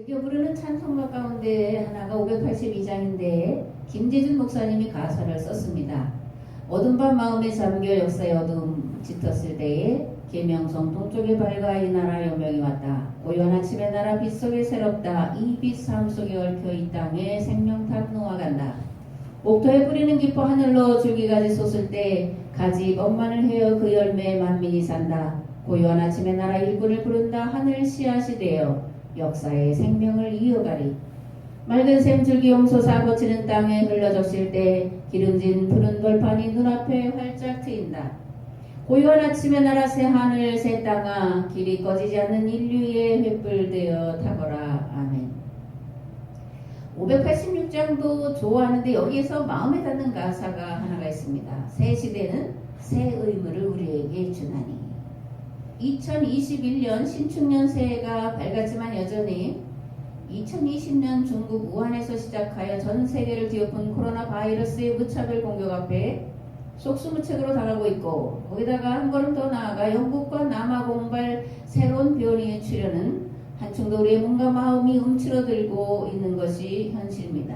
즐겨 부르는 찬송가 가운데 하나가 582장인데 김재준 목사님이 가사를 썼습니다. 어둠 밤 마음에 잠겨 역사의 어둠 짙었을 때에 계명성 동쪽에 밝아 이 나라 여명이 왔다. 고요한 아침의 나라 빛 속에 새롭다. 이 빛 삶 속에 얽혀 이 땅에 생명탑 놓아간다. 옥토에 뿌리는 기뻐 하늘로 줄기가지 솟을 때 가지 멍만을 헤어 그 열매에 만민이 산다. 고요한 아침의 나라 일꾼을 부른다. 하늘 씨앗이 되어 역사의 생명을 이어가리. 맑은 샘줄기 용솟아 거치는 땅에 흘러적실 때 기름진 푸른 돌판이 눈앞에 활짝 트인다. 고요한 아침의 나라 새 하늘 새 땅아 길이 꺼지지 않는 인류의 횃불 되어 타거라. 아멘. 586장도 좋아하는데 여기에서 마음에 닿는 가사가 하나가 있습니다. 새 시대는 새 의무를 우리에게 주나니. 2021년 신축년 새해가 밝았지만 여전히 2020년 중국 우한에서 시작하여 전 세계를 뒤엎은 코로나 바이러스의 무차별 공격 앞에 속수무책으로 당하고 있고, 거기다가 한 걸음 더 나아가 영국과 남아 공발 새로운 변이의 출현은 한층 더 우리의 몸과 마음이 움츠러들고 있는 것이 현실입니다.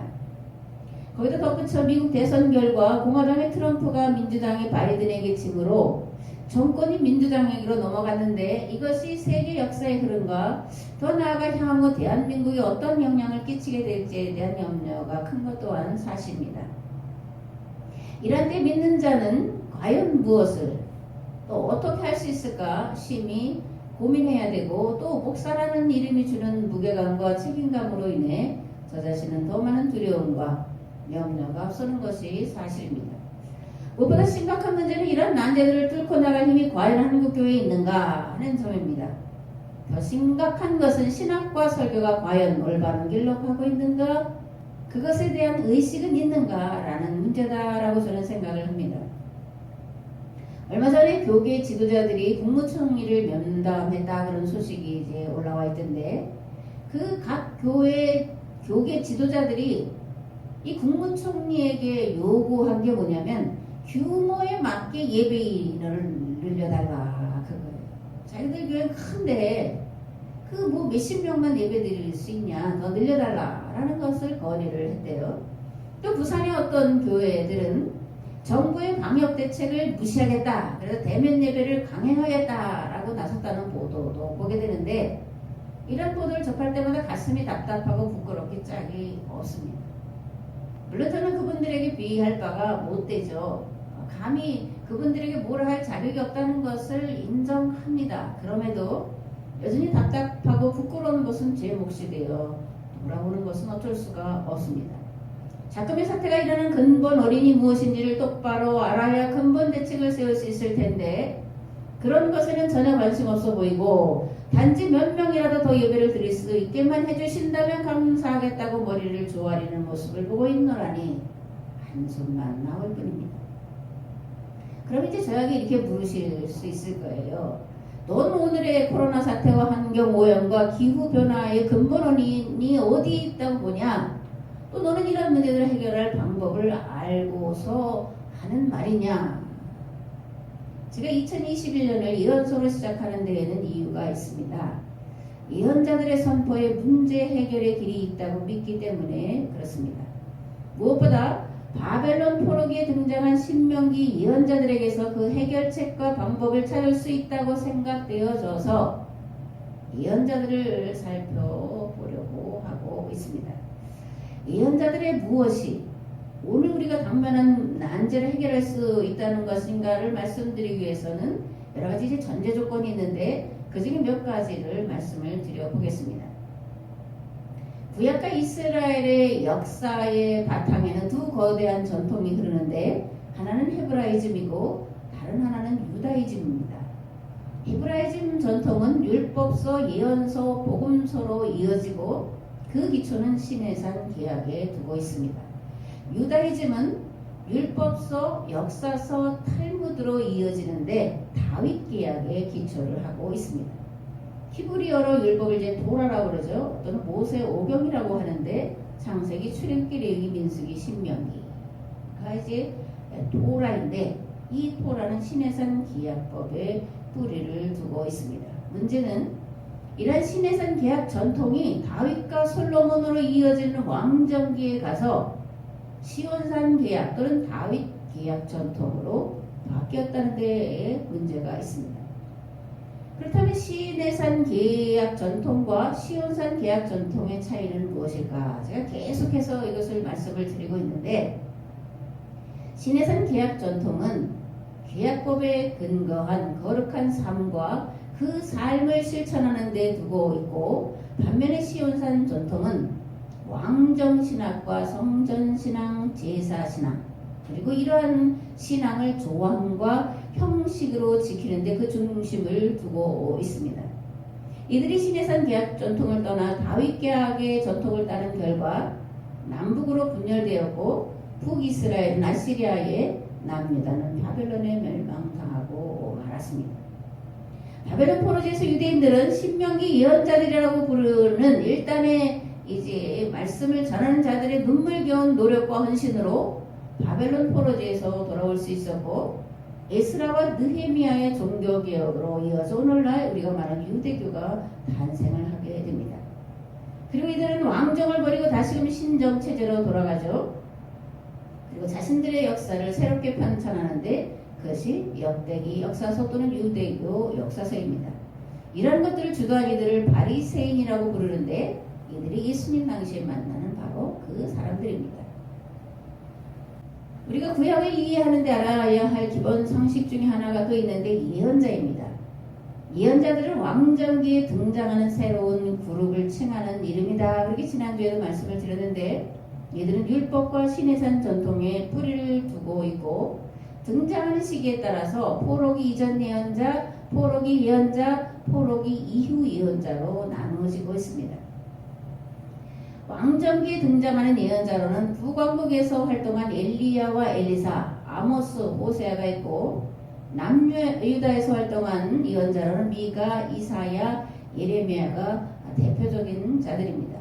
거기다 덧붙여 미국 대선 결과 공화당의 트럼프가 민주당의 바이든에게 침으로 정권이 민주당에게로 넘어갔는데 이것이 세계 역사의 흐름과 더 나아가 향후 대한민국에 어떤 영향을 끼치게 될지에 대한 염려가 큰 것 또한 사실입니다. 이런 때 믿는 자는 과연 무엇을 또 어떻게 할 수 있을까 심히 고민해야 되고, 또 목사라는 이름이 주는 무게감과 책임감으로 인해 저 자신은 더 많은 두려움과 염려가 앞서는 것이 사실입니다. 무엇보다 심각한 문제는 이런 난제들을 뚫고 나갈 힘이 과연 한국교회에 있는가 하는 점입니다. 더 심각한 것은 신학과 설교가 과연 올바른 길로 가고 있는가, 그것에 대한 의식은 있는가라는 문제다라고 저는 생각을 합니다. 얼마 전에 교계 지도자들이 국무총리를 면담했다 그런 소식이 이제 올라와 있던데, 그 각 교계 지도자들이 이 국무총리에게 요구한 게 뭐냐면 규모에 맞게 예배인을 늘려달라 그거예요. 자기들 교회는 큰데 그 뭐 몇십 명만 예배 드릴 수 있냐, 더 늘려달라라는 것을 건의를 했대요. 또 부산의 어떤 교회들은 정부의 방역 대책을 무시하겠다, 그래서 대면 예배를 강행하겠다라고 나섰다는 보도도 보게 되는데, 이런 보도를 접할 때마다 가슴이 답답하고 부끄럽기 짝이 없습니다. 물론 저는 그분들에게 비할 바가 못 되죠. 감히 그분들에게 뭐라 할 자격이 없다는 것을 인정합니다. 그럼에도 여전히 답답하고 부끄러운 것은 제 몫이 되어 돌아오는 것은 어쩔 수가 없습니다. 자금의 사태가 일어난 근본 원인이 무엇인지를 똑바로 알아야 근본 대책을 세울 수 있을 텐데, 그런 것에는 전혀 관심 없어 보이고 단지 몇 명이라도 더 예배를 드릴 수 있게만 해주신다면 감사하겠다고 머리를 조아리는 모습을 보고 있노라니 한숨만 나올 뿐입니다. 그럼 이제 저에게 이렇게 물으실 수 있을 거예요. 넌 오늘의 코로나 사태와 환경오염과 기후변화의 근본 원인이 어디 있다고 보냐? 또 너는 이런 문제들을 해결할 방법을 알고서 하는 말이냐? 제가 2021년을 예언서로 시작하는 데에는 이유가 있습니다. 예언자들의 선포에 문제 해결의 길이 있다고 믿기 때문에 그렇습니다. 무엇보다 바벨론 포로기에 등장한 신명기 예언자들에게서 그 해결책과 방법을 찾을 수 있다고 생각되어져서 예언자들을 살펴보려고 하고 있습니다. 예언자들의 무엇이 오늘 우리가 당면한 난제를 해결할 수 있다는 것인가를 말씀드리기 위해서는 여러 가지 이제 전제 조건이 있는데 그 중에 몇 가지를 말씀을 드려보겠습니다. 구약과 이스라엘의 역사의 바탕에는 두 거대한 전통이 흐르는데, 하나는 헤브라이즘이고 다른 하나는 유다이즘입니다. 헤브라이즘 전통은 율법서, 예언서, 복음서로 이어지고 그 기초는 시내산 계약에 두고 있습니다. 유다이즘은 율법서, 역사서, 탈무드로 이어지는데 다윗 계약에 기초를 하고 있습니다. 히브리어로 율법을 이제 도라라고 그러죠. 또는 모세 오경이라고 하는데 창세기, 출애굽기, 레위기, 민수기, 신명기가 이제 도라인데, 이 토라는 시내산 계약법에 뿌리를 두고 있습니다. 문제는 이러한 시내산 계약 전통이 다윗과 솔로몬으로 이어지는 왕정기에 가서 시온산 계약 또는 다윗 계약 전통으로 바뀌었다는 데에 문제가 있습니다. 그렇다면 시내산 계약 전통과 시온산 계약 전통의 차이는 무엇일까? 제가 계속해서 이것을 말씀을 드리고 있는데, 시내산 계약 전통은 계약법에 근거한 거룩한 삶과 그 삶을 실천하는 데 두고 있고, 반면에 시온산 전통은 왕정신학과 성전신앙, 제사신앙, 그리고 이러한 신앙을 조항과 형식으로 지키는데 그 중심을 두고 있습니다. 이들이 시내산 계약 전통을 떠나 다윗 계약의 전통을 따른 결과 남북으로 분열되었고, 북이스라엘은 아시리아의, 남유다는 바벨론에 멸망당하고 말았습니다. 바벨론 포로지에서 유대인들은 신명기 예언자들이라고 부르는 일단의 이제 말씀을 전하는 자들의 눈물겨운 노력과 헌신으로 바벨론 포로지에서 돌아올 수 있었고, 에스라와 느헤미야의 종교개혁으로 이어서 오늘날 우리가 말하는 유대교가 탄생을 하게 됩니다. 그리고 이들은 왕정을 버리고 다시금 신정체제로 돌아가죠. 그리고 자신들의 역사를 새롭게 편찬하는데 그것이 역대기 역사서 또는 유대교 역사서입니다. 이런 것들을 주도한 이들을 바리새인이라고 부르는데, 이들이 예수님 당시에 만나는 바로 그 사람들입니다. 우리가 구약을 이해하는 데 알아야 할 기본 상식 중에 하나가 또 있는데 예언자입니다. 예언자들은 왕정기에 등장하는 새로운 그룹을 칭하는 이름이다. 그렇게 지난주에도 말씀을 드렸는데, 이들은 율법과 시내산 전통에 뿌리를 두고 있고, 등장하는 시기에 따라서 포로기 이전 예언자, 포로기 예언자, 포로기 이후 예언자로 나누어지고 있습니다. 왕정기에 등장하는 예언자로는 북왕국에서 활동한 엘리야와 엘리사, 아모스, 호세아가 있고, 남유다에서 활동한 예언자로는 미가, 이사야, 예레미야가 대표적인 자들입니다.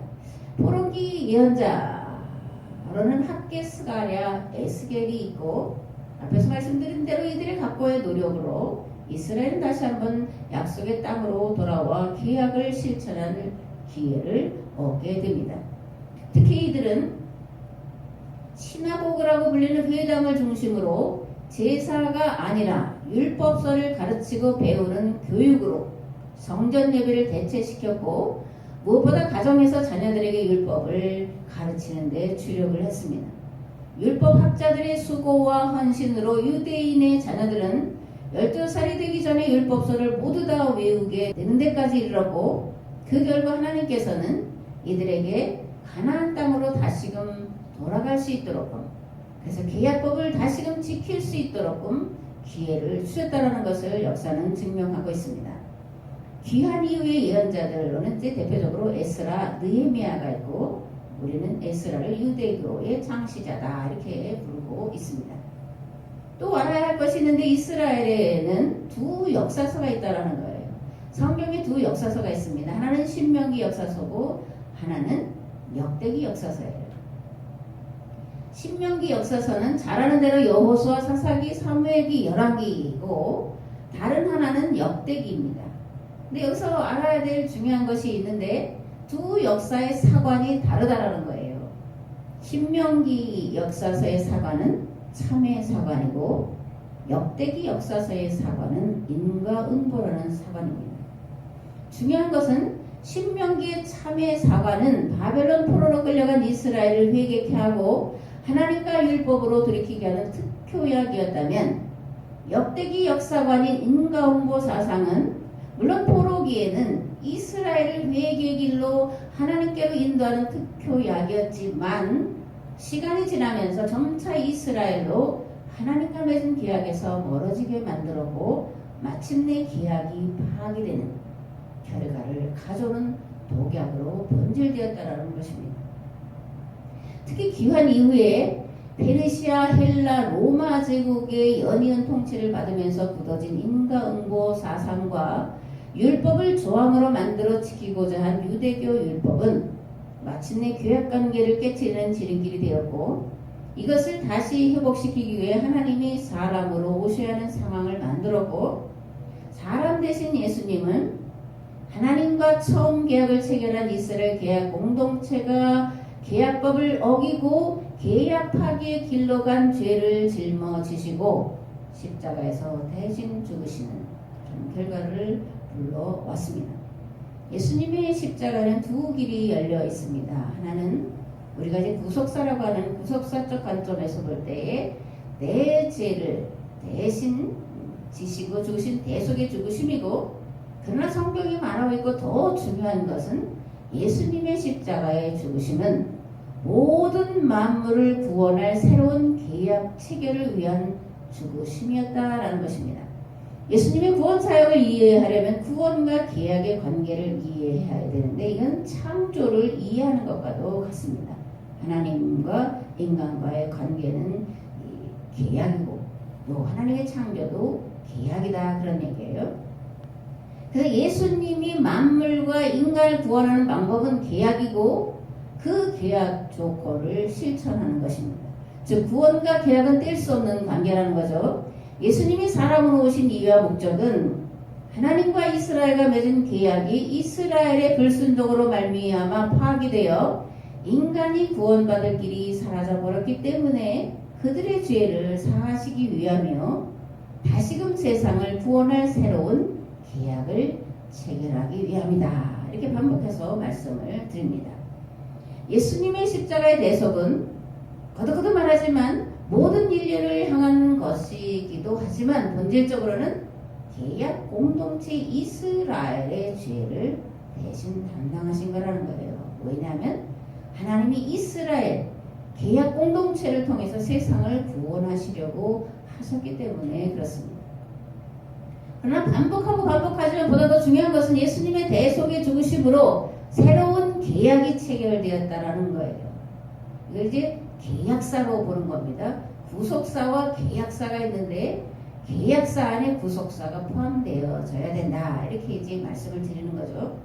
포로기 예언자로는 학계, 스가랴, 에스겔이 있고, 앞에서 말씀드린 대로 이들의 각고의 노력으로 이스라엘은 다시 한번 약속의 땅으로 돌아와 계약을 실천하는 기회를 얻게 됩니다. 특히 이들은 시나고그라고 불리는 회당을 중심으로 제사가 아니라 율법서를 가르치고 배우는 교육으로 성전 예배를 대체시켰고, 무엇보다 가정에서 자녀들에게 율법을 가르치는 데 주력을 했습니다. 율법 학자들의 수고와 헌신으로 유대인의 자녀들은 12살이 되기 전에 율법서를 모두 다 외우게 되는 데까지 이르렀고, 그 결과 하나님께서는 이들에게 가나안 땅으로 다시금 돌아갈 수 있도록끔, 그래서 계약법을 다시금 지킬 수 있도록끔 기회를 주셨다는 것을 역사는 증명하고 있습니다. 귀한 이후의 예언자들로는 이제 대표적으로 에스라, 느헤미야가 있고, 우리는 에스라를 유대교의 창시자다 이렇게 부르고 있습니다. 또 알아야 할 것이 있는데, 이스라엘에는 두 역사서가 있다는 거예요. 성경에 두 역사서가 있습니다. 하나는 신명기 역사서고 하나는 역대기 역사서예요. 신명기 역사서는 잘 아는 대로 여호수아, 사사기, 사무엘기, 열왕기이고, 다른 하나는 역대기입니다. 근데 여기서 알아야 될 중요한 것이 있는데, 두 역사의 사관이 다르다라는 거예요. 신명기 역사서의 사관은 참의 사관이고, 역대기 역사서의 사관은 인과응보라는 사관입니다. 중요한 것은 신명기의 참의 사관은 바벨론 포로로 끌려간 이스라엘을 회개케 하고 하나님과 율법으로 돌이키게 하는 특효약이었다면, 역대기 역사관인 인과응보 사상은 물론 포로기에는 이스라엘을 회개의 길로 하나님께로 인도하는 특효약이었지만, 시간이 지나면서 점차 이스라엘로 하나님과 맺은 계약에서 멀어지게 만들었고, 마침내 계약이 파기되는 결과를 가져오는 독약으로 변질되었다는 것입니다. 특히 귀환 이후에 페르시아, 헬라, 로마 제국의 연이은 통치를 받으면서 굳어진 인과응보 사상과 율법을 조항으로 만들어 지키고자 한 유대교 율법은 마침내 교역관계를 깨트리는 지름길이 되었고, 이것을 다시 회복시키기 위해 하나님이 사람으로 오셔야 하는 상황을 만들었고, 사람 대신 예수님은 하나님과 처음 계약을 체결한 이스라엘 계약 공동체가 계약법을 어기고 계약 파기의 길로 간 죄를 짊어지시고 십자가에서 대신 죽으시는 그런 결과를 불러왔습니다. 예수님의 십자가는 두 길이 열려 있습니다. 하나는 우리가 이제 구속사라고 하는 구속사적 관점에서 볼 때에 내 죄를 대신 지시고 죽으신 대속의 죽으심이고, 그러나 성경이 말하고 있고 더 중요한 것은 예수님의 십자가의 죽으심은 모든 만물을 구원할 새로운 계약 체결을 위한 죽으심이었다라는 것입니다. 예수님의 구원 사역을 이해하려면 구원과 계약의 관계를 이해해야 되는데, 이건 창조를 이해하는 것과도 같습니다. 하나님과 인간과의 관계는 계약이고 또 하나님의 창조도 계약이다, 그런 얘기예요. 그래서 예수님이 만물과 인간을 구원하는 방법은 계약이고 그 계약 조건을 실천하는 것입니다. 즉 구원과 계약은 뗄 수 없는 관계라는 거죠. 예수님이 사람으로 오신 이유와 목적은 하나님과 이스라엘과 맺은 계약이 이스라엘의 불순종으로 말미암아 파기되어 인간이 구원받을 길이 사라져버렸기 때문에 그들의 죄를 사하시기 위하며 다시금 세상을 구원할 새로운 계약을 체결하기 위함이다. 이렇게 반복해서 말씀을 드립니다. 예수님의 십자가의 대속은 거듭거듭 말하지만 모든 인류를 향한 것이기도 하지만 본질적으로는 계약 공동체 이스라엘의 죄를 대신 담당하신 거라는 거예요. 왜냐하면 하나님이 이스라엘 계약 공동체를 통해서 세상을 구원하시려고 하셨기 때문에 그렇습니다. 그러나 반복하고 반복하지만 보다 더 중요한 것은 예수님의 대속의 죽으심으로 새로운 계약이 체결되었다라는 거예요. 이걸 이제 계약사로 보는 겁니다. 구속사와 계약사가 있는데 계약사 안에 구속사가 포함되어져야 된다, 이렇게 이제 말씀을 드리는 거죠.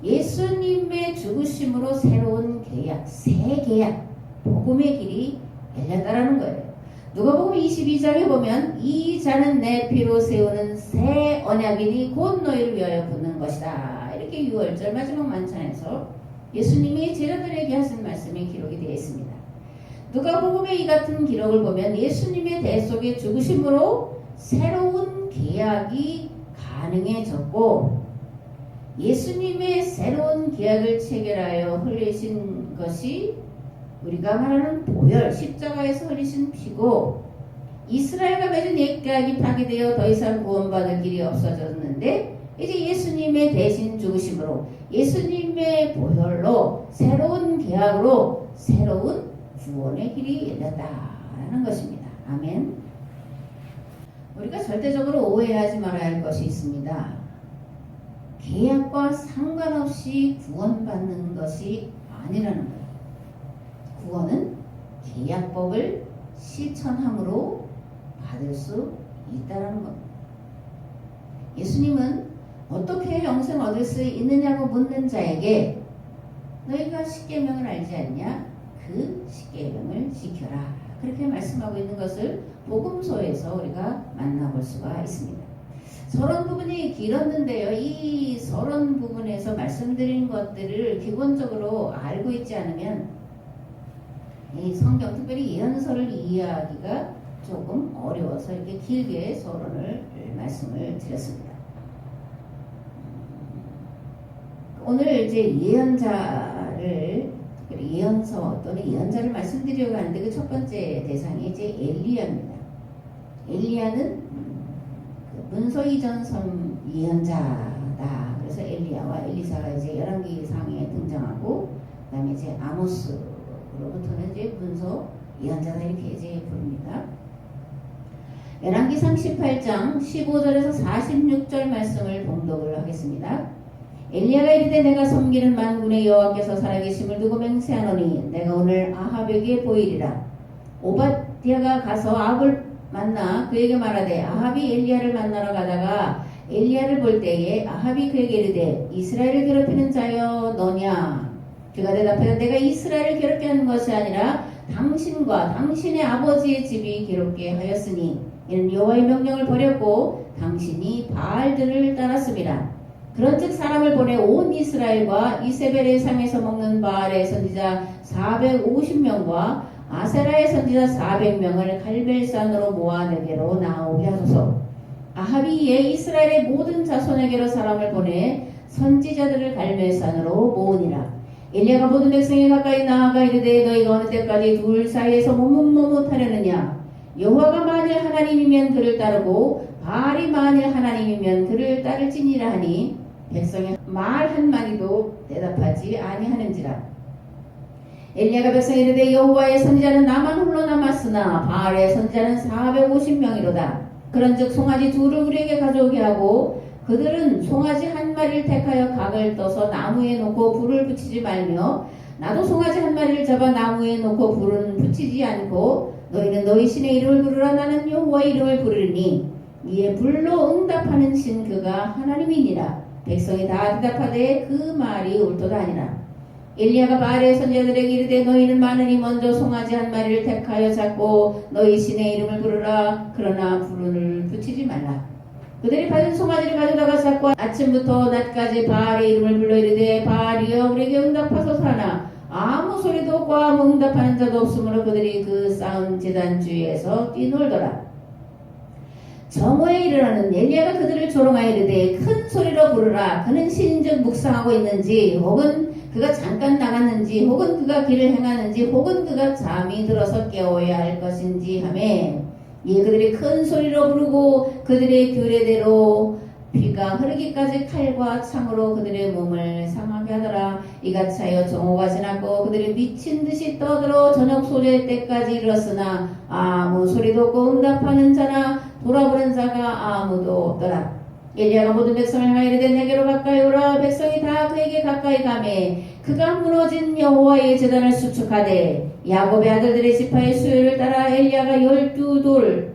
예수님의 죽으심으로 새로운 계약, 새 계약, 복음의 길이 열렸다라는 거예요. 누가복음 22장에 보면 이 자는 내 피로 세우는 새 언약이니 곧 너희를 위하여 붙는 것이다, 이렇게 6월절 마지막 만찬에서 예수님이 제자들에게 하신 말씀이 기록이 되어 있습니다. 누가복음의 이 같은 기록을 보면 예수님의 대속의 죽으심으로 새로운 계약이 가능해졌고, 예수님의 새로운 계약을 체결하여 흘리신 것이 우리가 말하는 보혈, 십자가에서 흘리신 피고, 이스라엘과 맺은 옛계약이 파기되어 더 이상 구원받을 길이 없어졌는데 이제 예수님의 대신 죽으심으로 예수님의 보혈로 새로운 계약으로 새로운 구원의 길이 열렸다라는 것입니다. 아멘. 우리가 절대적으로 오해하지 말아야 할 것이 있습니다. 계약과 상관없이 구원받는 것이 아니라는 거예요. 구원은 계약법을 실천함으로 받을 수 있다는 겁니다. 예수님은 어떻게 영생을 얻을 수 있느냐고 묻는 자에게 너희가 십계명을 알지 않냐? 그 십계명을 지켜라, 그렇게 말씀하고 있는 것을 복음서에서 우리가 만나볼 수가 있습니다. 서론 부분이 길었는데요, 이 서론 부분에서 말씀드린 것들을 기본적으로 알고 있지 않으면 이 성경, 특별히 예언서를 이해하기가 조금 어려워서 이렇게 길게 서론을 말씀을 드렸습니다. 오늘 이제 예언자를, 특별히 예언서 또는 예언자를 말씀드리려고 하는데 그 첫 번째 대상이 이제 엘리야입니다. 엘리야는 문서 이전 선 예언자다. 그래서 엘리야와 엘리사가 이제 열왕기상에 등장하고, 그다음에 이제 아모스로부터는 이제 문서 예언자다, 이렇게 이제 부릅니다. 열왕기상 18장 15절에서 46절 말씀을 봉독을 하겠습니다. 엘리야가 이르되 내가 섬기는 만군의 여호와께서 살아계심을 두고 맹세하노니 내가 오늘 아합에게 보이리라. 오바댜가 가서 아합을 만나 그에게 말하되 아합이 엘리야를 만나러 가다가 엘리야를 볼 때에 아합이 그에게 이르되 이스라엘을 괴롭히는 자여 너냐? 그가 대답하여 내가 이스라엘을 괴롭게 하는 것이 아니라 당신과 당신의 아버지의 집이 괴롭게 하였으니 이는 여호와의 명령을 버렸고 당신이 바알들을 따랐습니다. 그런즉 사람을 보내 온 이스라엘과 이세벨의 상에서 먹는 바알의 선지자 450명과 아세라의 선지자 400명을 갈멜산으로 모아 내게로 나오게 하소서. 아합이 이에 이스라엘의 모든 자손에게로 사람을 보내 선지자들을 갈멜산으로 모으니라. 엘리야가 모든 백성에 가까이 나아가 이르되 너희가 어느 때까지 둘 사이에서 머뭇머뭇하려느냐. 여호와가 만일 하나님이면 그를 따르고 바알이 만일 하나님이면 그를 따를지니라 하니 백성이 말 한마디도 대답하지 아니하는지라. 엘리야가 백성에 이르되 여호와의 선지자는 나만 홀로 남았으나 바알의 선지자는 450명이로다. 그런즉 송아지 둘을 우리에게 가져오게 하고 그들은 송아지 한 마리를 택하여 각을 떠서 나무에 놓고 불을 붙이지 말며 나도 송아지 한 마리를 잡아 나무에 놓고 불은 붙이지 않고 너희는 너희 신의 이름을 부르라. 나는 여호와의 이름을 부르니 이에 불로 응답하는 신 그가 하나님이니라. 백성이 다 대답하되 그 말이 옳도다 하니라. 엘리야가 바알의 선지자들에게 이르되 너희는 많으니 먼저 송아지 한 마리를 택하여 잡고 너희 신의 이름을 부르라. 그러나 불을 붙이지 말라. 그들이 받은 송아지를 가져다가 잡고 아침부터 낮까지 바알의 이름을 불러 이르되 바알이여 우리에게 응답하소서 하나 아무 소리도 없고 아무 응답하는 자도 없으므로 그들이 그 쌓은 제단 주위에서 뛰놀더라. 정오에 일어나는 엘리야가 그들을 조롱하여 이르되 큰 소리로 부르라. 그는 신즉 묵상하고 있는지 혹은 그가 잠깐 나갔는지 혹은 그가 길을 행하는지 혹은 그가 잠이 들어서 깨워야 할 것인지 하매 이에 그들이 큰 소리로 부르고 그들의 규례대로 피가 흐르기까지 칼과 창으로 그들의 몸을 상하게 하더라. 이같이 하여 정오가 지났고 그들이 미친 듯이 떠들어 저녁 소재 때까지 이르렀으나 아무 소리도 없고 응답하는 자나 돌아보는 자가 아무도 없더라. 엘리야가 모든 백성을 향하여 이르되 내게로 가까이 오라. 백성이 다 그에게 가까이 가매 그가 무너진 여호와의 제단을 수축하되 야곱의 아들들의 지파의 수요를 따라 엘리야가 12돌을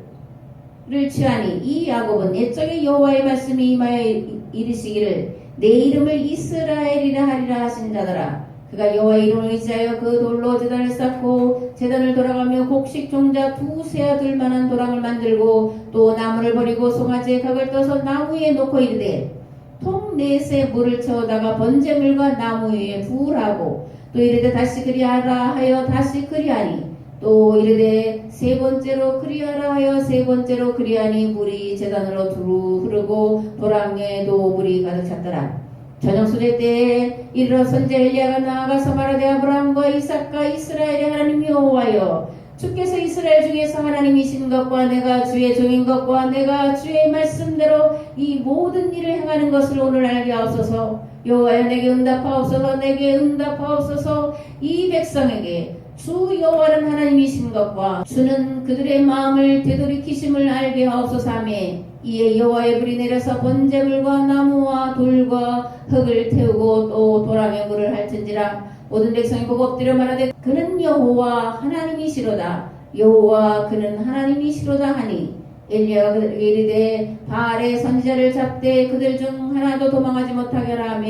취하니 이 야곱은 옛적에 여호와의 말씀이 임하여 이르시기를 내 이름을 이스라엘이라 하리라 하신 자더라. 그가 여호와의 이름을 의지하여 그 돌로 제단을 쌓고 제단을 돌아가며 곡식 종자 두세 아들만한 도랑을 만들고 또 나무를 버리고 송아지의 각을 떠서 나무 위에 놓고 이르되 통 넷에 물을 채우다가 번제물과 나무 위에 부으라고 또 이르되 다시 그리하라 하여 다시 그리하니 또 이르되 세 번째로 그리하라 하여 세 번째로 그리하니 물이 제단으로 두루 흐르고 도랑에도 물이 가득 찼더라. 저녁 수제 때에 이르러 선지자 엘리야가 나아가서 말하되 아브라함과 이삭과 이스라엘의 하나님 여호와여 주께서 이스라엘 중에서 하나님이신 것과 내가 주의 종인 것과 내가 주의 말씀대로 이 모든 일을 행하는 것을 오늘 알게 하옵소서. 여호와여 내게 응답하옵소서. 내게 응답하옵소서. 이 백성에게 주 여호와는 하나님이신 것과 주는 그들의 마음을 되돌이키심을 알게 하옵소서 하며 이에 여호와의 불이 내려서 번제물과 나무와 돌과 흙을 태우고 또 도랑에 물을 핥은지라. 모든 백성이 보고 엎드려 말하되 그는 여호와 하나님이시로다. 여호와 그는 하나님이시로다 하니 엘리야가 그들에게 이르되 바알의 선지자를 잡되 그들 중 하나도 도망하지 못하게 하라 하며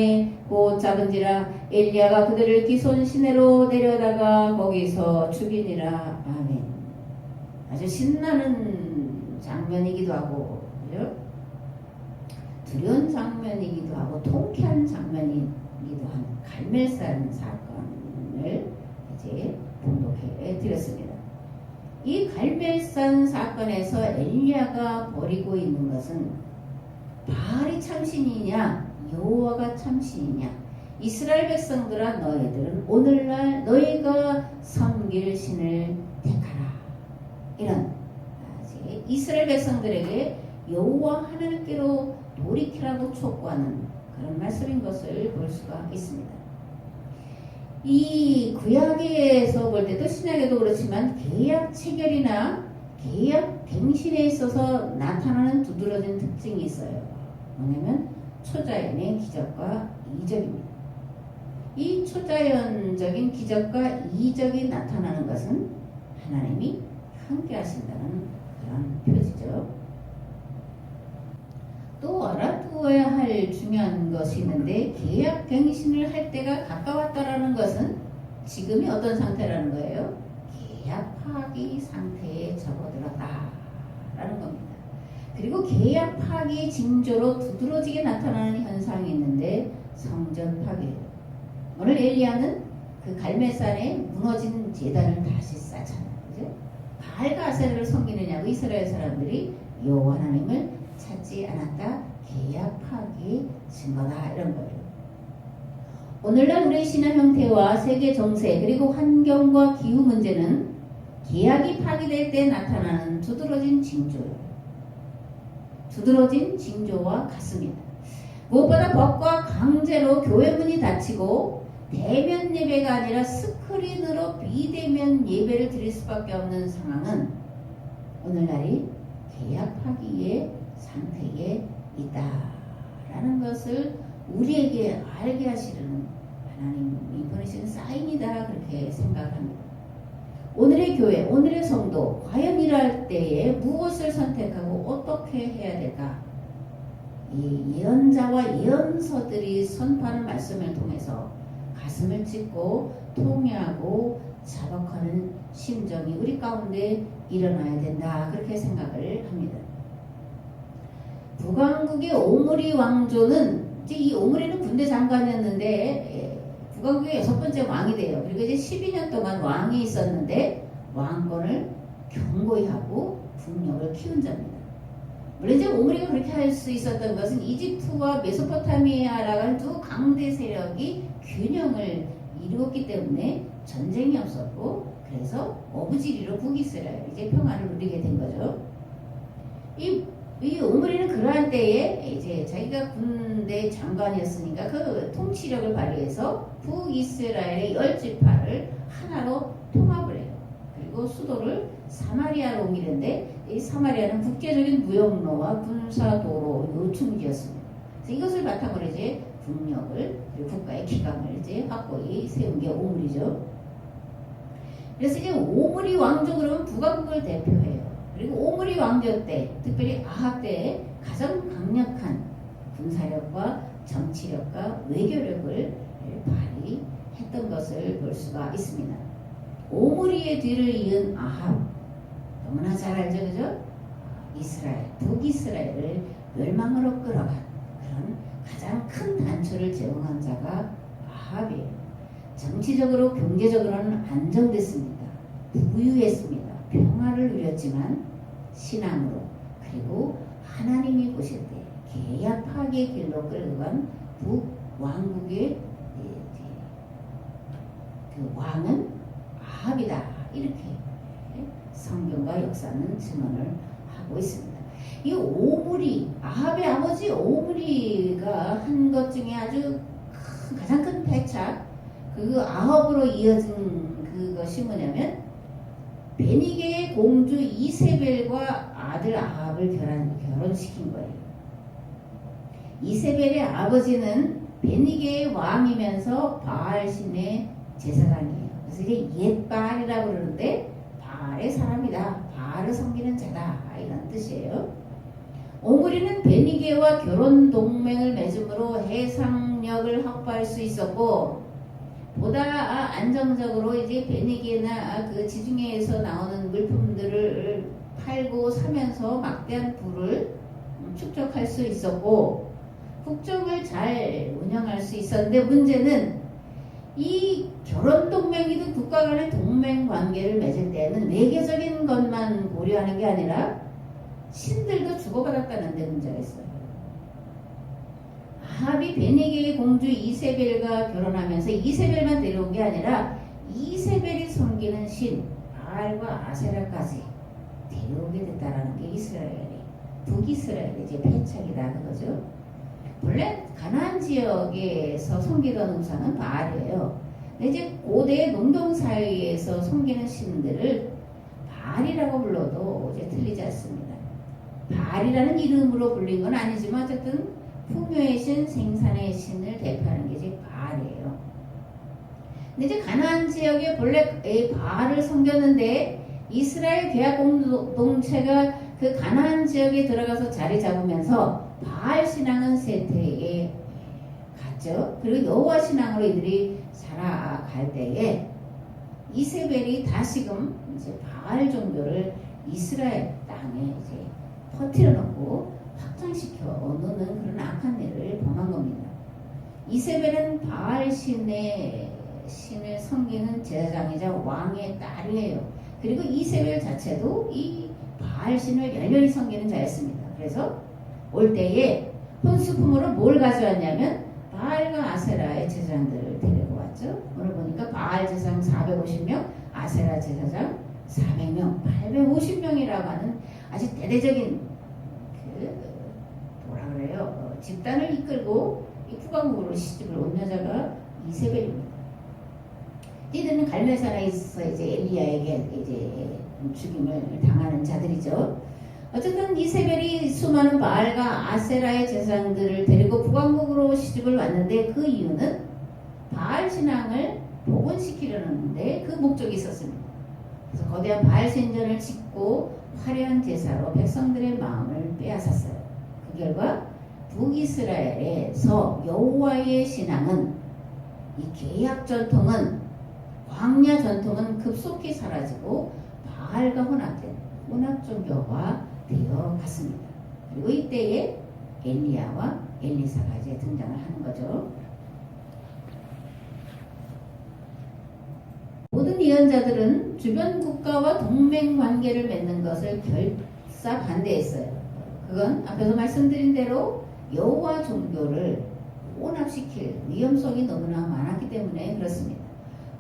곧 잡은지라. 엘리야가 그들을 기손 시내로 데려다가 거기서 죽이니라. 아멘. 아주 신나는 장면이기도 하고 그죠? 두려운 장면이기도 하고 통쾌한 장면이기도 한 갈멜산 사건을 이제 봉독해 드렸습니다. 이 갈멜산 사건에서 엘리야가 벌이고 있는 것은 바알이 참신이냐 여호와가 참신이냐. 이스라엘 백성들아 너희들은 오늘날 너희가 섬길 신을 택하라. 이런 이스라엘 백성들에게 여호와 하나님께로 돌이키라고 촉구하는 그런 말씀인 것을 볼 수가 있습니다. 이 구약에서 볼 때도 신약에도 그렇지만 계약 체결이나 계약 갱신에 있어서 나타나는 두드러진 특징이 있어요. 뭐냐면 초자연의 기적과 이적입니다. 이 초자연적인 기적과 이적이 나타나는 것은 하나님이 함께 하신다는 그런 표지죠. 또 알아두어야 할 중요한 것이 있는데 계약 갱신을 할 때가 가까웠다라는 것은 지금이 어떤 상태라는 거예요? 계약 파기 상태에 접어들었다라는 겁니다. 그리고 계약 파기 징조로 두드러지게 나타나는 현상이 있는데 성전 파괴예요. 오늘 엘리야는 그 갈멜산에 무너진 제단을 다시 쌓잖아요. 그죠? 바알과 아세라를 섬기느냐고 이스라엘 사람들이 여호와 하나님을 찾지 않았다. 계약 파기의 증거다. 이런 거예요. 오늘날 우리의 신앙 형태와 세계 정세 그리고 환경과 기후 문제는 계약이 파기될 때 나타나는 두드러진 징조예요. 두드러진 징조와 같습니다. 무엇보다 법과 강제로 교회 문이 닫히고 대면 예배가 아니라 스크린으로 비대면 예배를 드릴 수밖에 없는 상황은 오늘날이 계약 파기의 상태에 있다라는 것을 우리에게 알게 하시려는 하나님이 보내신 사인이다 그렇게 생각합니다. 오늘의 교회, 오늘의 성도 과연 이럴 때에 무엇을 선택하고 어떻게 해야 될까? 이 예언자와 예언서들이 선포하는 말씀을 통해서 가슴을 찢고 통회하고 자박하는 심정이 우리 가운데 일어나야 된다 그렇게 생각을 합니다. 북왕국의 오므리 왕조는 이제 이 오므리는 군대 장관이었는데 북왕국의 6번째 왕이 돼요. 그리고 이제 12년 동안 왕이 있었는데 왕권을 견고히 하고 국력을 키운 자입니다. 물론 이제 오므리가 그렇게 할 수 있었던 것은 이집트와 메소포타미아라는 두 강대 세력이 균형을 이루었기 때문에 전쟁이 없었고 그래서 어부지리로 북이스라엘 이제 평화를 누리게 된 거죠. 이 오므리는 그러한 때에 이제 자기가 군대 장관이었으니까 그 통치력을 발휘해서 북이스라엘의 10지파를 하나로 통합을 해요. 그리고 수도를 사마리아로 옮기는데 이 사마리아는 국제적인 무역로와 군사도로 요충지였습니다. 그래서 이것을 바탕으로 이제 국력을 그리고 국가의 기강을 이제 확고히 세운 게 오므리죠. 그래서 이제 오므리 왕조 그러면 북왕국을 대표해요. 그리고 오므리 왕조 때, 특별히 아합 때에 가장 강력한 군사력과 정치력과 외교력을 발휘했던 것을 볼 수가 있습니다. 오므리의 뒤를 이은 아합, 너무나 잘 알죠, 그죠? 이스라엘, 북이스라엘을 멸망으로 끌어간 그런 가장 큰 단초를 제공한 자가 아합이에요. 정치적으로, 경제적으로는 안정됐습니다. 부유했습니다. 평화를 누렸지만 신앙으로 그리고 하나님이 보실 때 계약 파괴의 길로 끌고 간 북왕국의 그 왕은 아합이다. 이렇게 성경과 역사는 증언을 하고 있습니다. 이 오므리, 아합의 아버지 오므리가 한 것 중에 아주 가장 큰 패착, 그 아합으로 이어진 그것이 뭐냐면 베니게의 공주 이세벨과 아들 아합을 결혼시킨 거예요. 이세벨의 아버지는 베니게의 왕이면서 바알신의 제사장이에요. 그래서 이게 옛바알이라고 그러는데 바알의 사람이다. 바알을 섬기는 자다. 이런 뜻이에요. 오므리는 베니게와 결혼 동맹을 맺음으로 해상력을 확보할 수 있었고 보다 안정적으로 이제 베니게나 그 지중해에서 나오는 물품들을 팔고 사면서 막대한 부를 축적할 수 있었고 국정을 잘 운영할 수 있었는데 문제는 이 결혼 동맹이든 국가 간의 동맹 관계를 맺을 때는 외계적인 것만 고려하는 게 아니라 신들도 주고받았다는 데 문제가 있어요. 아합이 베니게의 공주 이세벨과 결혼하면서 이세벨만 데려온 게 아니라 이세벨이 섬기는 신 바알과 아세라까지 데려오게 됐다라는 게 북이스라엘의 이제 패착이다 그거죠. 원래 가나안 지역에서 섬기던 우상은 바알이에요. 근데 이제 고대 농경 사회에서 섬기는 신들을 바알이라고 불러도 이제 틀리지 않습니다. 바알이라는 이름으로 불린 건 아니지만 어쨌든 풍요의 신, 생산의 신을 대표하는 게 이제 바알이에요. 근데 이제 가나안 지역에 본래 바알을 섬겼는데 이스라엘 계약 공동체가 그 가나안 지역에 들어가서 자리 잡으면서 바알 신앙은 쇠퇴에 갔죠. 그리고 여호와 신앙으로 이들이 살아갈 때에 이세벨이 다시금 이제 바알 종교를 이스라엘 땅에 이제 퍼뜨려 놓고 확장시켜 놓는 그런 악한 일을 범한 겁니다. 이세벨은 바알 신을 섬기는 제사장이자 왕의 딸이에요. 그리고 이세벨 자체도 이 바알 신을 열렬히 섬기는 자였습니다. 그래서 올 때에 혼수품으로 뭘 가져왔냐면 바알과 아세라의 제사장들을 데리고 왔죠. 오늘 보니까 바알 제사장 450명, 아세라 제사장 400명, 850명이라고 하는 아주 대대적인 집단을 이끌고 이 북왕국으로 시집을 온 여자가 이세벨입니다. 이들은 갈멜산에서 이제 엘리야에게 이제 죽임을 당하는 자들이죠. 어쨌든 이세벨이 수많은 바알과 아세라의 제사장들을 데리고 북왕국으로 시집을 왔는데 그 이유는 바알 신앙을 복원시키려는데 그 목적이 있었습니다. 그래서 거대한 바알 신전을 짓고 화려한 제사로 백성들의 마음을 빼앗았어요. 그 결과 북이스라엘에서 여호와의 신앙은 이 계약 전통은 광야 전통은 급속히 사라지고 바알과 혼합된 혼합 종교가 되어 갔습니다. 그리고 이때에 엘리야와 엘리사가 이제 등장을 하는 거죠. 모든 예언자들은 주변 국가와 동맹 관계를 맺는 것을 결사 반대했어요. 그건 앞에서 말씀드린 대로 여호와 종교를 혼합시킬 위험성이 너무나 많았기 때문에 그렇습니다.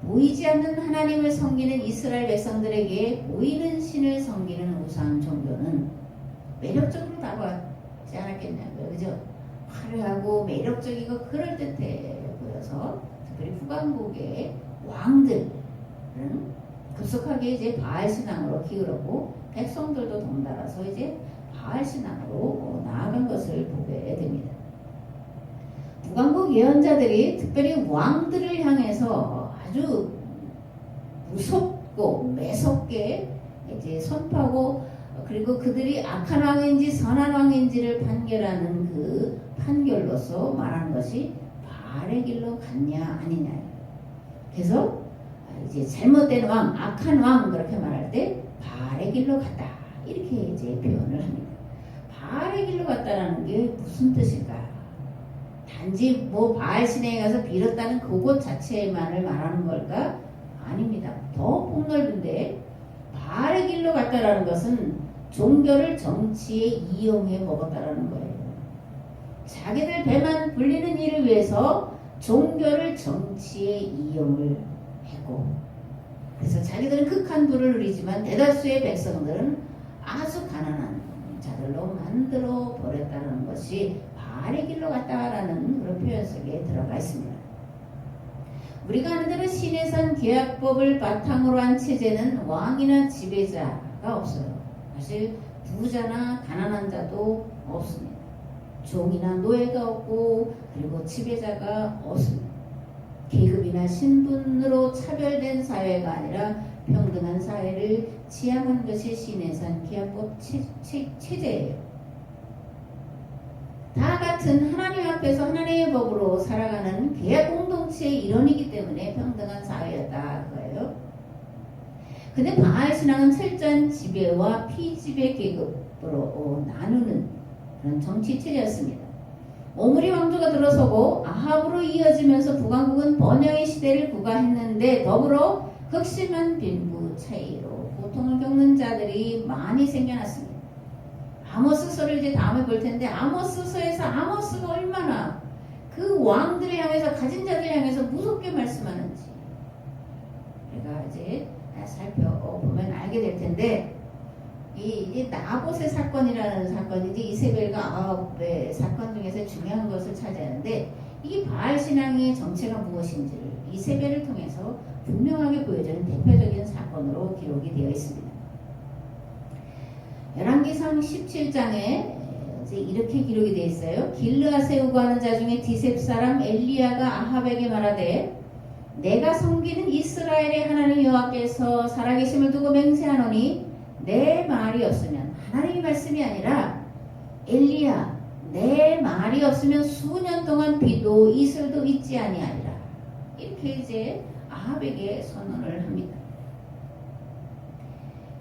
보이지 않는 하나님을 섬기는 이스라엘 백성들에게 보이는 신을 섬기는 우상 종교는 매력적으로 다가왔지 않았겠냐고요. 그죠? 화려하고 매력적이고 그럴듯해 보여서 특별히 북왕국의 왕들은 급속하게 이제 바알 신앙으로 기울었고 백성들도 덩달아서 이제 바알 신앙으로 나아간 것을 보게 됩니다. 북왕국 예언자들이 특별히 왕들을 향해서 아주 무섭고 매섭게 이제 선포하고 그리고 그들이 악한 왕인지 선한 왕인지를 판결하는 그 판결로서 말하는 것이 바알의 길로 갔냐 아니냐. 그래서 이제 잘못된 왕, 악한 왕 그렇게 말할 때 바알의 길로 갔다 이렇게 이제 표현을 합니다. 바알의 길로 갔다라는 게 무슨 뜻일까? 단지 뭐 바알 신에 가서 빌었다는 그것 자체만을 말하는 걸까? 아닙니다. 더 폭넓은데 바알의 길로 갔다라는 것은 종교를 정치에 이용해 먹었다라는 거예요. 자기들 배만 불리는 일을 위해서 종교를 정치에 이용을 했고 그래서 자기들은 극한 부를 누리지만 대다수의 백성들은 아주 가난한 자들로 만들어 버렸다는 것이 바알의 길로 갔다라는 그런 표현 속에 들어가 있습니다. 우리가 아는 대로 시내산 계약법을 바탕으로 한 체제는 왕이나 지배자가 없어요. 사실 부자나 가난한 자도 없습니다. 종이나 노예가 없고 그리고 지배자가 없습니다. 계급이나 신분으로 차별된 사회가 아니라 평등한 사회를 지향하는 것이 시내산 계약법 체제예요. 다 같은 하나님 앞에서 하나님의 법으로 살아가는 계약 공동체의 일원이기 때문에 평등한 사회였다 그거예요. 근데 바알 신앙은 철저한 지배와 피지배 계급으로 나누는 그런 정치 체제였습니다. 오므리 왕조가 들어서고 아합으로 이어지면서 북왕국은 번영의 시대를 구가했는데 더불어 극심한 빈부 차이로 고통을 겪는 자들이 많이 생겨났습니다. 아모스서를 이제 다음에 볼 텐데 아모스서에서 아모스가 얼마나 그 왕들을 향해서 가진 자들을 향해서 무섭게 말씀하는지 우리가 이제 살펴보면 알게 될 텐데 이 나봇의 사건이라는 사건이 이제 이세벨과 아합의 사건 중에서 중요한 것을 차지하는데 이 바알 신앙의 정체가 무엇인지를 이세벨을 통해서 분명하게 보여주는 대표적인 사건으로 기록이 되어 있습니다. 열왕기상 17장에 이렇게 기록이 되어 있어요. 길르앗에 우거하는 자 중에 디셉 사람 엘리야가 아합에게 말하되 내가 섬기는 이스라엘의 하나님 여호와께서 살아계심을 두고 맹세하노니 내 말이 없으면 하나님의 말씀이 아니라 엘리야 내 말이 없으면 수년 동안 비도 이슬도 있지 아니하리라. 이렇게 이제 아합에게 선언을 합니다.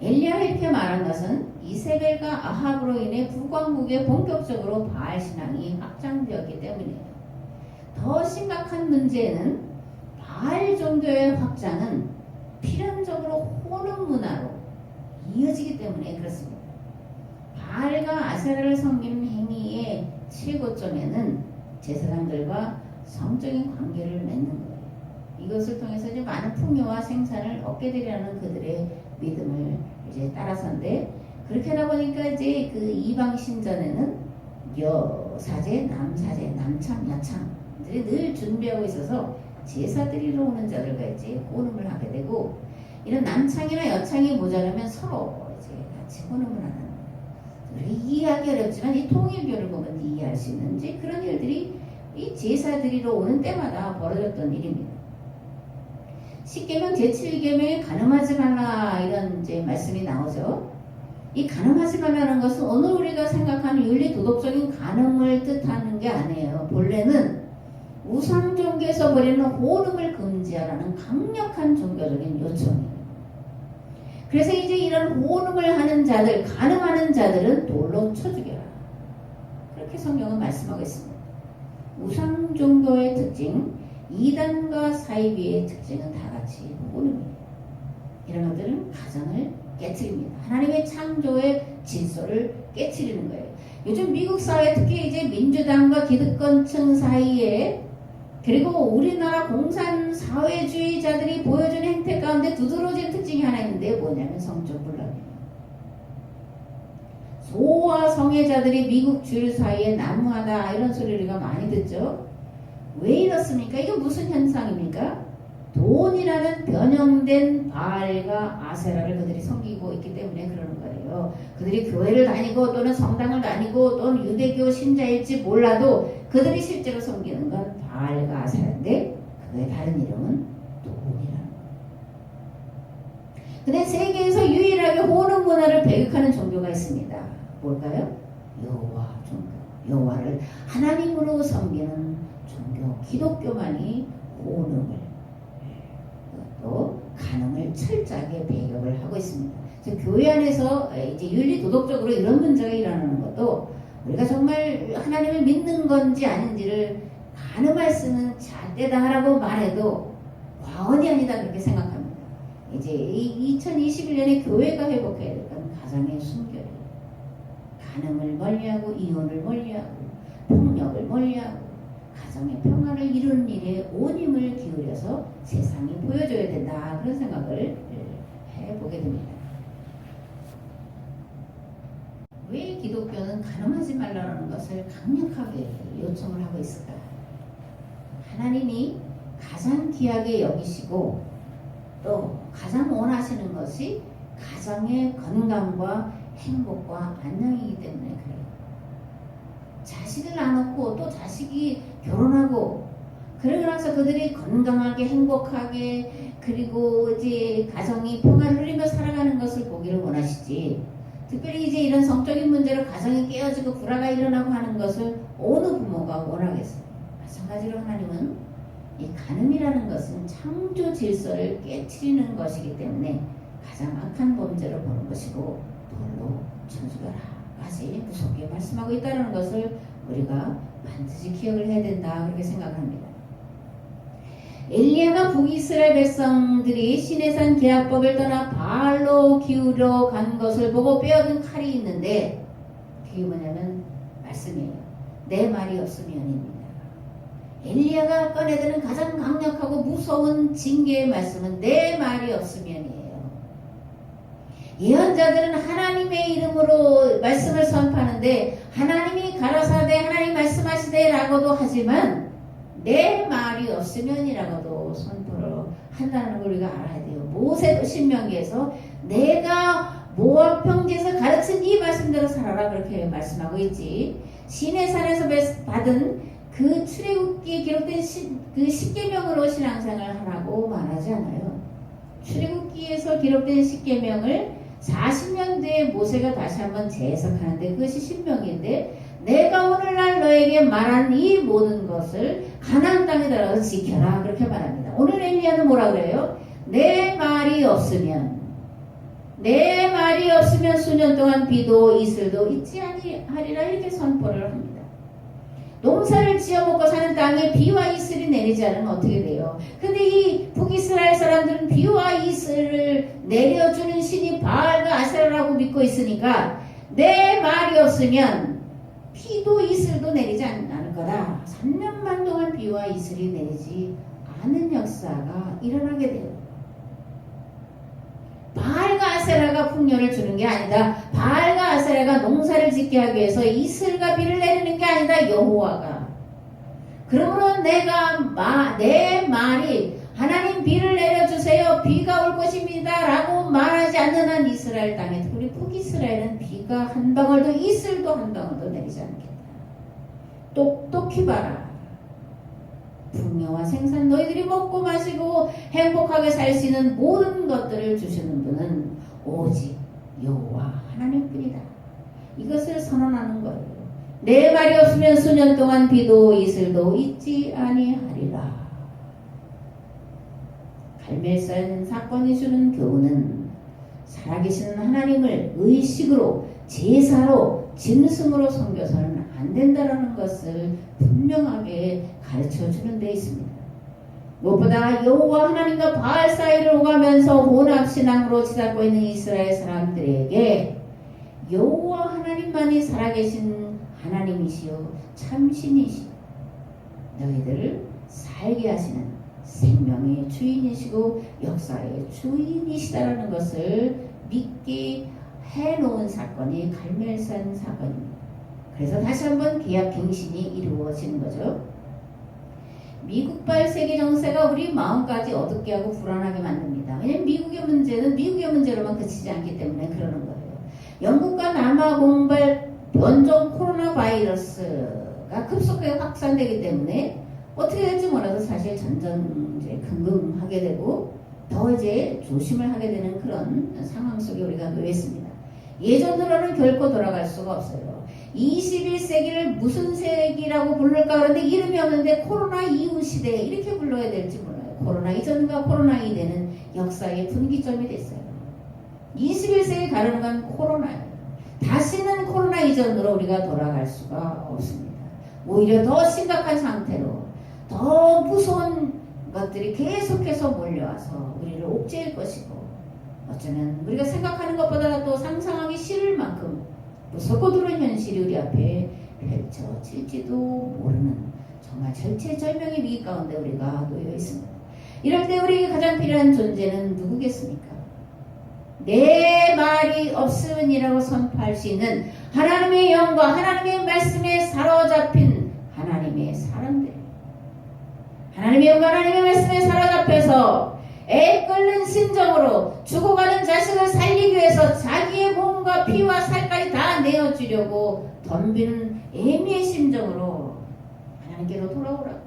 엘리야가 이렇게 말한 것은 이세벨과 아합으로 인해 북왕국에 본격적으로 바알 신앙이 확장되었기 때문이에요. 더 심각한 문제는 바알 종교의 확장은 필연적으로 혼음 문화로 이어지기 때문에 그렇습니다. 바알과 아세라를 섬기는 행위의 최고점에는 제사장들과 성적인 관계를 맺는 거예요. 이것을 통해서 이제 많은 풍요와 생산을 얻게 되려는 그들의 믿음을 이제 따라서인데, 그렇게 하다 보니까 이제 그 이방 신전에는 여사제, 남사제, 남참, 여참들이 늘 준비하고 있어서 제사 드리러 오는 자들과 이제 혼음을 하게 되고, 이런 남창이나 여창이 모자라면 서로 이제 같이 혼음을 하는 거예요. 우리 이해하기 어렵지만 이 통일교를 보면 이해할 수 있는 이제 그런 일들이 이 제사 드리러 오는 때마다 벌어졌던 일입니다. 10계명 제7계명에 간음하지 말라 이런 이제 말씀이 나오죠. 이 간음하지 말라는 것은 오늘 우리가 생각하는 윤리 도덕적인 간음을 뜻하는 게 아니에요. 본래는 우상 종교에서 벌이는 혼음을 금지하라는 강력한 종교적인 요청이에요. 그래서 이제 이런 혼음을 하는 자들, 간음하는 자들은 돌로 쳐 죽여라. 그렇게 성경은 말씀하고 있습니다. 우상 종교의 특징, 이단과 사이비의 특징은 다 같이 혼음이에요. 이런 것들은 가정을 깨트립니다. 하나님의 창조의 질서를 깨트리는 거예요. 요즘 미국 사회, 특히 이제 민주당과 기득권층 사이에, 그리고 우리나라 공산 사회주의자들이 보여주는 행태 가운데 두드러진 특징이 하나 있는데 뭐냐면 성적 분란이에요. 소와 성애자들이 미국 주류 사이에 난무하다 이런 소리를 우리가 많이 듣죠. 왜 이렇습니까? 이게 무슨 현상입니까? 돈이라는 변형된 바알과 아세라를 그들이 섬기고 있기 때문에 그러는 거예요. 그들이 교회를 다니고 또는 성당을 다니고 또는 유대교 신자일지 몰라도 그들이 실제로 섬기는 건 바알과 아세라인데 그의 다른 이름은 돈이라는 거예요. 근데 세계에서 유일하게 혼음 문화를 배격하는 종교가 있습니다. 뭘까요? 여호와 종교. 여호와를 하나님으로 섬기는 종교, 기독교만이 혼음을 또 간음을 철저하게 배격을 하고 있습니다. 그래서 교회 안에서 이제 윤리 도덕적으로 이런 문제가 일어나는 것도 우리가 정말 하나님을 믿는 건지 아닌지를 간음할 수는 잣대다 하라고 말해도 과언이 아니다 그렇게 생각합니다. 이제 2021년에 교회가 회복해야 될 건 가정의 순결이에요. 간음을 멀리하고 이혼을 멀리하고 폭력을 멀리하고 가정의 평화를 이루는 일에 온 힘을 기울여서 세상이 보여줘야 된다 그런 생각을 해보게 됩니다. 왜 기독교는 간음하지 말라는 것을 강력하게 요청을 하고 있을까? 하나님이 가장 귀하게 여기시고 또 가장 원하시는 것이 가정의 건강과 행복과 안녕이기 때문에 그래요. 자식을 낳아놓고 또 자식이 결혼하고 그러고 나서 그들이 건강하게 행복하게 그리고 이제 가정이 평화를 누리며 살아가는 것을 보기를 원하시지, 특별히 이제 이런 성적인 문제로 가정이 깨어지고 불화가 일어나고 하는 것을 어느 부모가 원하겠어요. 마찬가지로 하나님은 이 간음이라는 것은 창조 질서를 깨트리는 것이기 때문에 가장 악한 범죄로 보는 것이고 돌로 쳐죽여라까지 무섭게 말씀하고 있다는 것을 우리가 반드시 기억을 해야 된다 그렇게 생각합니다. 엘리야가 북이스라엘 백성들이 시내산 계약법을 떠나 바알로 기울어 간 것을 보고 빼어든 칼이 있는데 그게 뭐냐면 말씀이에요. 내 말이 없으면입니다. 엘리야가 꺼내드는 가장 강력하고 무서운 징계의 말씀은 내 말이 없으면이에요. 예언자들은 하나님의 이름으로 말씀을 선포하는데 하나님이 가라사대 하나님 말씀하시되 라고도 하지만 내 말이 없으면이라고도 선포를 한다는 걸 우리가 알아야 돼요. 모세도 신명기에서 내가 모압 평지에서 가르친 이 말씀대로 살아라 그렇게 말씀하고 있지. 시내산에서 받은 그 출애굽기에 기록된 그 10계명으로 신앙생활을 하라고 말하지 않아요. 출애굽기에서 기록된 10계명을 40년 뒤에 모세가 다시 한번 재해석하는데 그것이 신명기인데 내가 오늘날 너에게 말한 이 모든 것을 가나안 땅에 들어가서 지켜라 그렇게 말합니다. 오늘 엘리야는 뭐라 그래요? 내 말이 없으면 내 말이 없으면 수년 동안 비도 이슬도 있지 아니하리라 이렇게 선포를 합니다. 농사를 지어먹고 사는 땅에 비와 이슬이 내리지 않으면 어떻게 돼요? 근데 이 북이스라엘 사람들은 비와 이슬을 내려주는 신이 바알과 아세라라고 믿고 있으니까 내 말이 없으면 비도 이슬도 내리지 않을 거다. 3년만 동안 비와 이슬이 내리지 않은 역사가 일어나게 돼요. 바알과 아세라가 풍요를 주는 게 아니다. 바알과 아세라가 농사를 짓게 하기 위해서 이슬과 비를 내리는 게 아니다. 여호와가. 그러므로 내 말이 하나님 비를 내려주세요. 비가 올 것입니다. 라고 말하지 않는 한 이스라엘 땅에 특히 북이스라엘은 비가 한 방울도 이슬도 한 방울도 내리지 않겠다. 똑똑히 봐라. 풍요와 생산 너희들이 먹고 마시고 행복하게 살 수 있는 모든 것들을 주시는 분은 오직 여호와 하나님뿐이다. 이것을 선언하는 거예요. 내 말이 없으면 수년 동안 비도 이슬도 있지 아니하리라. 갈멜산 사건이 주는 교훈은 살아계신 하나님을 의식으로 제사로 짐승으로 섬겨서는 안 된다라는 것을 분명하게 가르쳐주는 데 있습니다. 무엇보다 여호와 하나님과 바알 사이를 오가면서 혼합신앙으로 치닫고 있는 이스라엘 사람들에게 여호와 하나님만이 살아계신 하나님이시요 참신이시요 너희들을 살게 하시는 생명의 주인이시고 역사의 주인이시다라는 것을 믿게 해놓은 사건이 갈멜산 사건입니다. 그래서 다시 한번 계약갱신이 이루어지는 거죠. 미국발 세계 정세가 우리 마음까지 어둡게 하고 불안하게 만듭니다. 왜냐하면 미국의 문제는 미국의 문제로만 그치지 않기 때문에 그러는 거예요. 영국과 남아 공발 변종 코로나 바이러스가 급속하게 확산되기 때문에 어떻게 될지 몰라도 사실 전전에 근금하게 되고 더 이제 조심을 하게 되는 그런 상황 속에 우리가 놓여 있습니다. 예전으로는 결코 돌아갈 수가 없어요. 21세기를 무슨 세기라고 부를까 그런데 이름이 없는데 코로나 이후 시대 이렇게 불러야 될지 몰라요. 코로나 이전과 코로나 이후는 역사의 분기점이 됐어요. 21세기 가는 건 코로나예요. 다시는 코로나 이전으로 우리가 돌아갈 수가 없습니다. 오히려 더 심각한 상태로 더 무서운 것들이 계속해서 몰려와서 우리를 옥죄일 것이고 어쩌면 우리가 생각하는 것보다 또 상상하기 싫을 만큼 무섭고 두려운 현실이 우리 앞에 펼쳐질지도 모르는 정말 절체절명의 위기 가운데 우리가 놓여 있습니다. 이럴 때 우리에게 가장 필요한 존재는 누구겠습니까? 내 말이 없음이라고 선포할 수 있는 하나님의 영과 하나님의 말씀에 사로잡힌 하나님의 사람들, 하나님의 영과 하나님의 말씀에 사로잡혀서 애끓는 심정으로 죽어가는 자식을 살리기 위해서 자기의 몸과 피와 살까지 다 내어주려고 덤비는 애미의 심정으로 하나님께로 돌아오라고,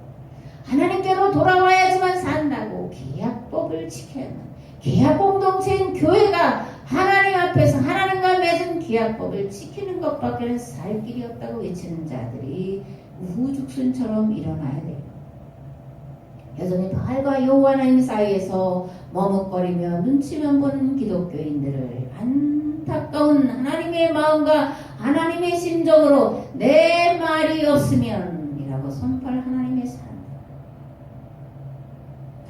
하나님께로 돌아와야지만 산다고 계약법을 지켜야만, 계약 공동체인 교회가 하나님 앞에서 하나님과 맺은 계약법을 지키는 것밖에는 살 길이 없다고 외치는 자들이 우후죽순처럼 일어나야 돼요. 여전히 바알과 여호와 하나님 사이에서 머뭇거리며 눈치만 보는 기독교인들을 안타까운 하나님의 마음과 하나님의 심정으로 내 말이 없으면 이라고 선포할 하나님의 사람,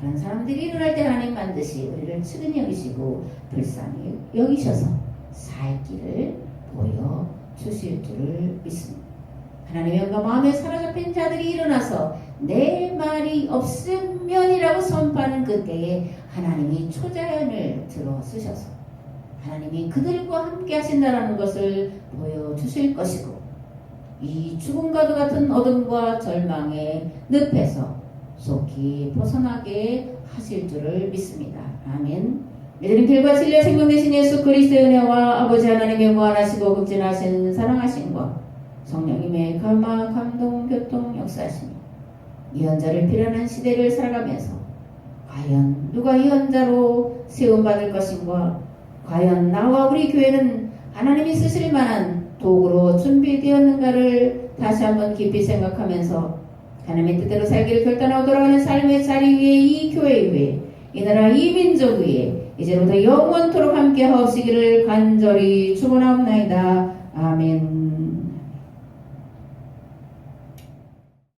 그런 사람들이 일어날 때 하나님 반드시 우리를 측은히 여기시고 불쌍히 여기셔서 살 길을 보여주실 줄을 믿습니다. 하나님의 영과 마음에 사로잡힌 자들이 일어나서 내 말이 없으면이라고 선포하는 그때에 하나님이 초자연을 들어 쓰셔서 하나님이 그들과 함께 하신다는 것을 보여주실 것이고, 이 죽음과도 같은 어둠과 절망의 늪에서 속히 벗어나게 하실 줄을 믿습니다. 아멘. 믿음 길과 진리의 생명 되신 예수 그리스도의 은혜와 아버지 하나님의 무한하시고 극진하신 사랑하심과 성령님의 감화, 감동, 교통, 역사하시니 예언자를 필요한 시대를 살아가면서 과연 누가 예언자로 세움받을 것인가, 과연 나와 우리 교회는 하나님이 쓰실 만한 도구로 준비되었는가를 다시 한번 깊이 생각하면서 하나님의 뜻대로 살기를 결단하고 돌아가는 삶의 자리 위에, 이 교회 위에, 이 나라 이 민족 위에 이제부터 영원토록 함께 하옵시기를 간절히 축원하옵나이다. 아멘.